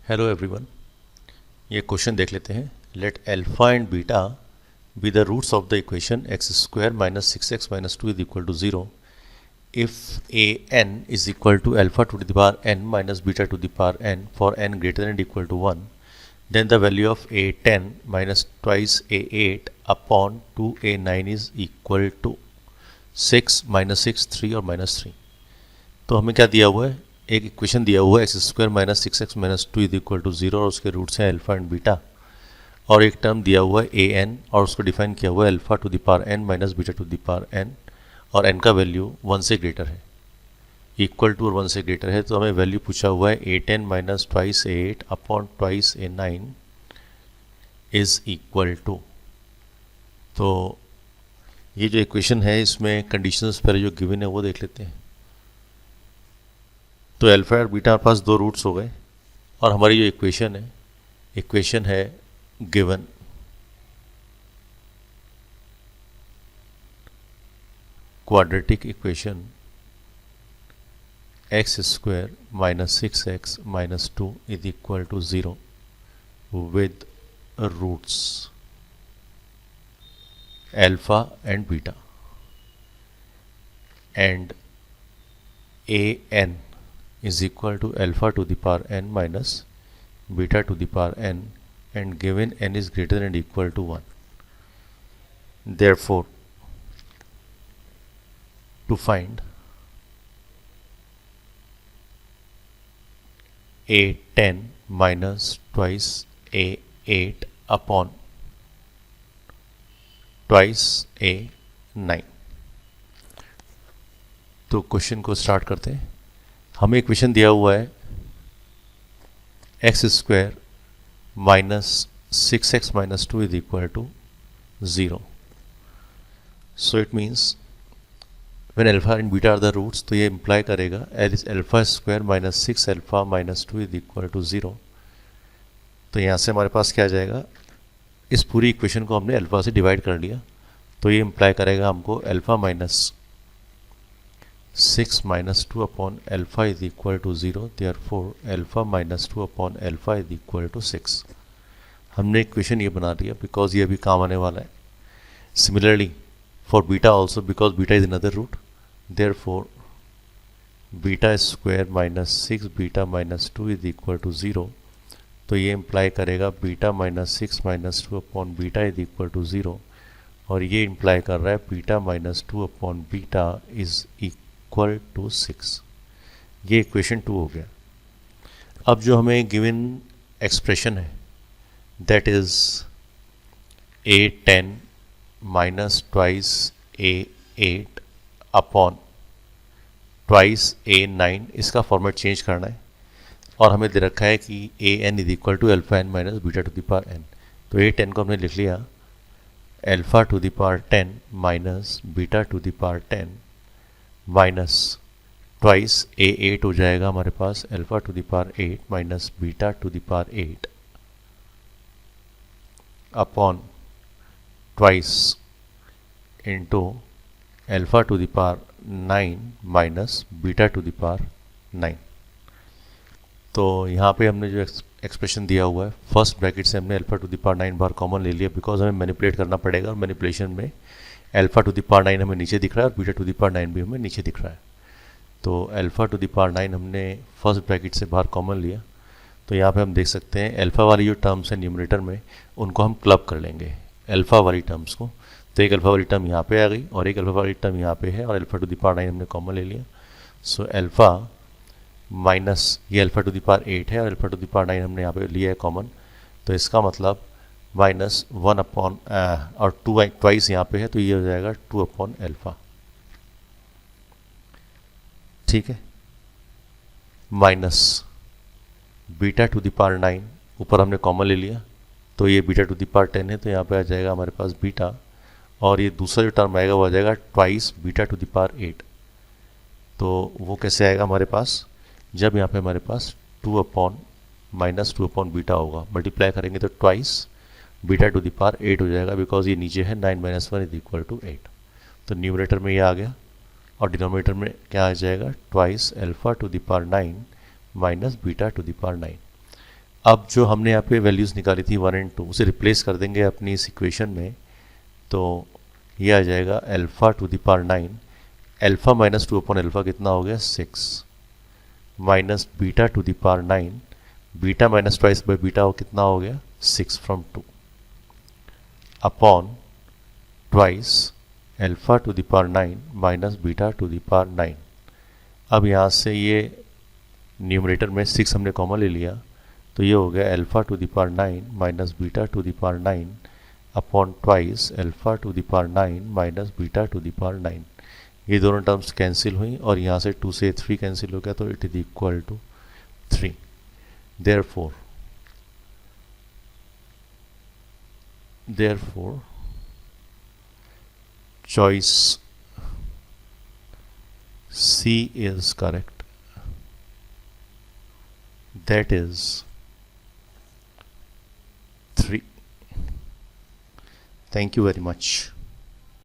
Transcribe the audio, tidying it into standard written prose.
Hello everyone. ये question देख लेते हैं। Let alpha and beta be the roots of the equation x square minus six x minus two is equal to zero if a n is equal to alpha to the power n minus beta to the power n for n greater than equal to one, then the value of a10 minus twice a8 upon 2a9 is equal to 6 minus 6 3 और minus 3। तो हमें क्या दिया हुआ है, एक equation दिया हुआ है x square minus six x minus two is equal to zero और उसके रूट्स हैं अल्फा एंड बीटा, और एक टर्म दिया हुआ है ए एन और उसको डिफाइन किया हुआ है alpha to the power n minus beta to the power n, और एन का वैल्यू वन से ग्रेटर है, इक्वल टू और वन से ग्रेटर है। तो हमें वैल्यू पूछा हुआ है a ten minus twice a eight upon twice a nine is equal to. तो ये जो इक्वेशन है इसमें कंडीशंस पहले जो गिवन है वो देख लेते हैं। तो अल्फा और बीटा हमारे पास दो रूट्स हो गए और हमारी जो इक्वेशन है given quadratic equation x square minus six x minus two is equal to zero with roots alpha and beta and a n is equal to alpha to the power n minus beta to the power n, and given n is greater than or equal to 1. Therefore, to find a10 minus twice a8 upon twice a9, तो question को start करते हैं। हमें equation दिया हुआ है x square minus six x minus two is equal to zero. So it means when alpha and beta are the roots, तो ये इम्प्लाई करेगा l is alpha square minus six alpha minus two is equal to zero. तो यहाँ से हमारे पास क्या आ जाएगा, इस पूरी इक्वेशन को हमने अल्फा से डिवाइड कर लिया, तो ये इम्प्लाई करेगा हमको alpha minus six minus two upon alpha is equal to zero, therefore alpha minus two upon alpha is equal to six. हमने इक्वेशन ये बना लिया बिकॉज ये भी काम आने वाला है। Similarly for beta also, because beta is another root, therefore beta square minus six beta minus two is equal to zero. तो ये इम्प्लाई करेगा beta minus six minus two upon beta is equal to zero, और ये imply कर रहा है beta minus two upon beta is equal to six. ये equation two हो गया। अब जो हमें गिवन एक्सप्रेशन है that is a ten minus twice a eight upon twice a nine, इसका फॉर्मेट चेंज करना है, और हमें दे रखा है कि a n is equal to alpha n minus beta to the power n. तो ए टेन को हमने लिख लिया alpha to the power ten minus beta to the power ten minus twice a eight हो जाएगा हमारे पास alpha to the power eight minus beta to the power eight upon twice into alpha to the power nine minus beta to the power nine. तो यहाँ पे हमने जो expression दिया हुआ है फर्स्ट ब्रैकेट से हमने alpha to the power nine bar common ले लिया बिकॉज हमें मैनिपुलेट करना पड़ेगा, और मैनिपुलेशन में alpha to the power nine हमें नीचे दिख रहा है और beta to the power nine भी हमें नीचे दिख रहा है। तो alpha to the power nine हमने फर्स्ट ब्रैकेट से बाहर कॉमन लिया, तो यहाँ पे हम देख सकते हैं अल्फा वाली जो टर्म्स हैं न्यूमरेटर में उनको हम क्लब कर लेंगे अल्फा वाली टर्म्स को। तो एक अल्फा वाली टर्म यहाँ पे आ गई और एक अल्फा वाली टर्म यहाँ पे है, और alpha to the power nine हमने कॉमन ले लिया। सो अल्फा माइनस ये alpha to the power eight है और alpha to the power nine हमने यहाँ पे लिया है कॉमन, तो इसका मतलब माइनस वन अपॉन और टू ट्वाइस यहाँ पे है, तो ये हो जाएगा टू अपॉन अल्फा। ठीक है, minus beta to the power nine ऊपर हमने कॉमन ले लिया, तो ये beta to the power ten है, तो यहाँ पे आ जाएगा हमारे पास बीटा, और ये दूसरा जो टर्म आएगा वो आ जाएगा twice beta to the power eight. तो वो कैसे आएगा हमारे पास, जब यहाँ पे हमारे पास two upon minus two upon beta होगा, मल्टीप्लाई करेंगे तो twice beta to the power eight हो जाएगा बिकॉज ये नीचे है nine minus one is equal to eight. तो न्यूमरेटर में ये आ गया और डिनोमिनेटर में क्या आ जाएगा twice alpha to the power nine minus beta to the power nine. अब जो हमने यहाँ पे वैल्यूज़ निकाली थी 1 एंड 2 उसे रिप्लेस कर देंगे अपनी इस इक्वेशन में, तो ये आ जाएगा alpha two the power 9, alpha minus 2 upon alpha कितना हो गया 6, minus beta to the power 9, beta minus twice by beta हो कितना हो गया 6 from 2, upon twice alpha two the power 9 minus beta to the power 9। अब यहाँ से ये न्यूमरेटर में 6 हमने कॉमन ले लिया, तो ये हो गया alpha two the power 9 minus beta to the power 9 upon twice alpha two the power 9 minus beta to the power 9। ये दोनों टर्म्स कैंसिल हुई और यहाँ से 2 से 3 कैंसिल हो गया, तो it is equal to 3। therefore choice C is correct, that is 3। Thank you very much.